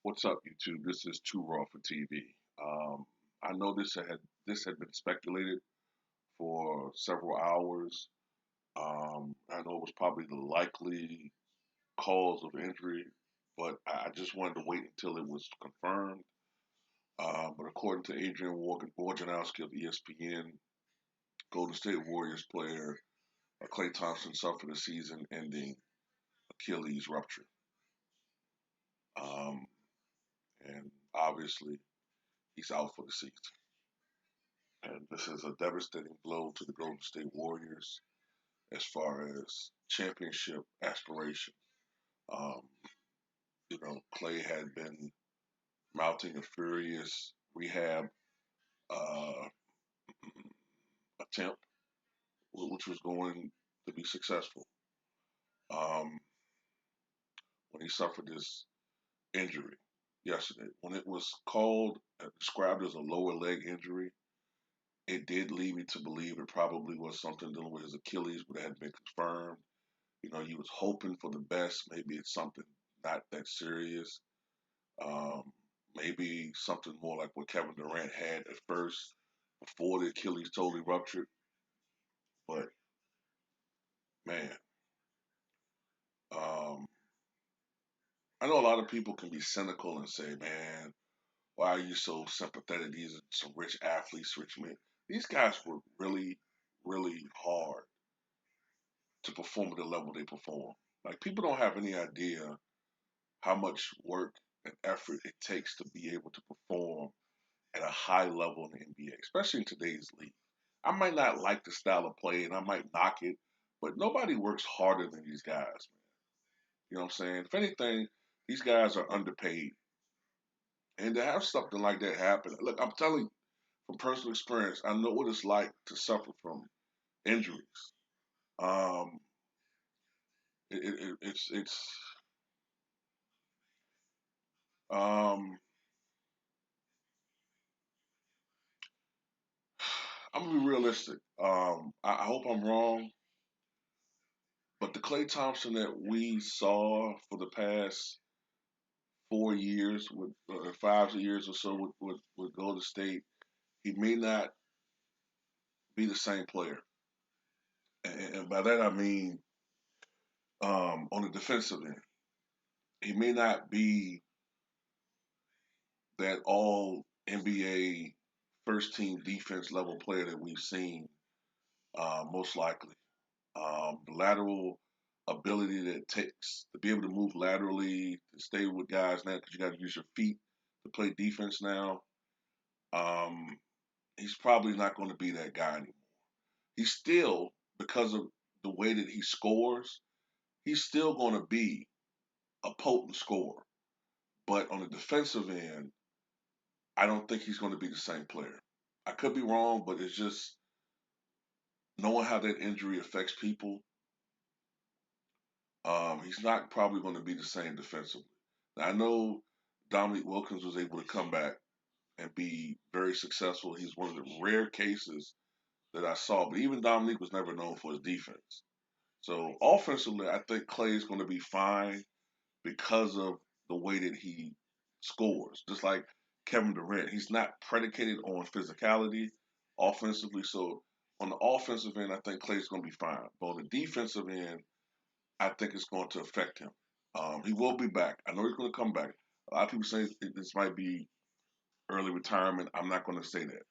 What's up, YouTube? This is Too Raw for TV. I know this had been speculated for several hours. I know it was probably the likely cause of injury, but I just wanted to wait until it was confirmed. But according to Adrian Wojnarowski of ESPN, Golden State Warriors player Klay Thompson suffered a season-ending Achilles rupture, um, and obviously he's out for the season. And this is a devastating blow to the Golden State Warriors as far as championship aspiration. Um, Klay had been mounting a furious rehab uh, attempt, which was going to be successful. Um, when he suffered this injury yesterday, when it was called, described as a lower leg injury, it did lead me to believe it probably was something dealing with his Achilles, but it hadn't been confirmed. You was hoping for the best. Maybe it's something not that serious. Um, maybe something more like what Kevin Durant had at first before the Achilles totally ruptured. But man, um, I know a lot of people can be cynical and say, "Man, why are you so sympathetic? These are some rich athletes, rich men." These guys were really, really hard to perform at the level they perform. Like people don't have any idea how much work and effort it takes to be able to perform at a high level in the NBA, especially in today's league. I might not like the style of play and I might knock it, but nobody works harder than these guys, man. You know what I'm saying? If anything, these guys are underpaid. And to have something like that happen, look, I'm telling you from personal experience, I know what it's like to suffer from injuries. Um, it's um, I'm gonna be realistic. I hope I'm wrong, but the Klay Thompson that we saw for the past 4 years, with 5 years or so with Golden State, he may not be the same player. And by that I mean on the defensive end, he may not be that all NBA first team defense level player that we've seen. Most likely, the lateral ability that it takes to be able to move laterally, to stay with guys now because you got to use your feet to play defense now. Um, he's probably not going to be that guy anymore. He's still, because of the way that he scores, he's still going to be a potent scorer. But on the defensive end, I don't think he's going to be the same player. I could be wrong, but it's just knowing how that injury affects people. He's not probably going to be the same defensively. Now, I know Dominique Wilkins was able to come back and be very successful. He's one of the rare cases that I saw, but even Dominique was never known for his defense. So offensively, I think Klay is going to be fine because of the way that he scores. Just like Kevin Durant, he's not predicated on physicality offensively. So on the offensive end, I think Klay's going to be fine. But on the defensive end, I think it's going to affect him. He will be back. I know he's going to come back. A lot of people say this might be early retirement. I'm not going to say that.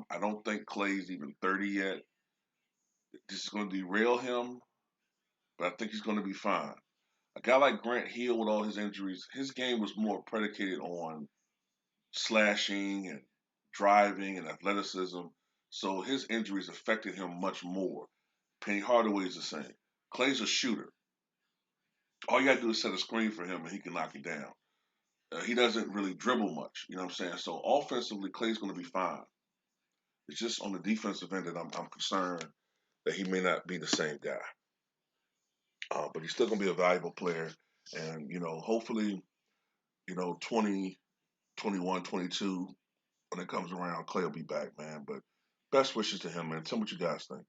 I don't think Klay's even 30 yet. This is going to derail him, but I think he's going to be fine. A guy like Grant Hill with all his injuries, his game was more predicated on slashing and driving and athleticism. So his injuries affected him much more. Penny Hardaway is the same. Clay's a shooter. All you got to do is set a screen for him and he can knock you down. He doesn't really dribble much. You know what I'm saying? So offensively, Clay's going to be fine. It's just on the defensive end that I'm concerned that he may not be the same guy. But he's still going to be a valuable player. And, hopefully, 20, 21, 22, when it comes around, Clay will be back, man. But best wishes to him, man. Tell me what you guys think.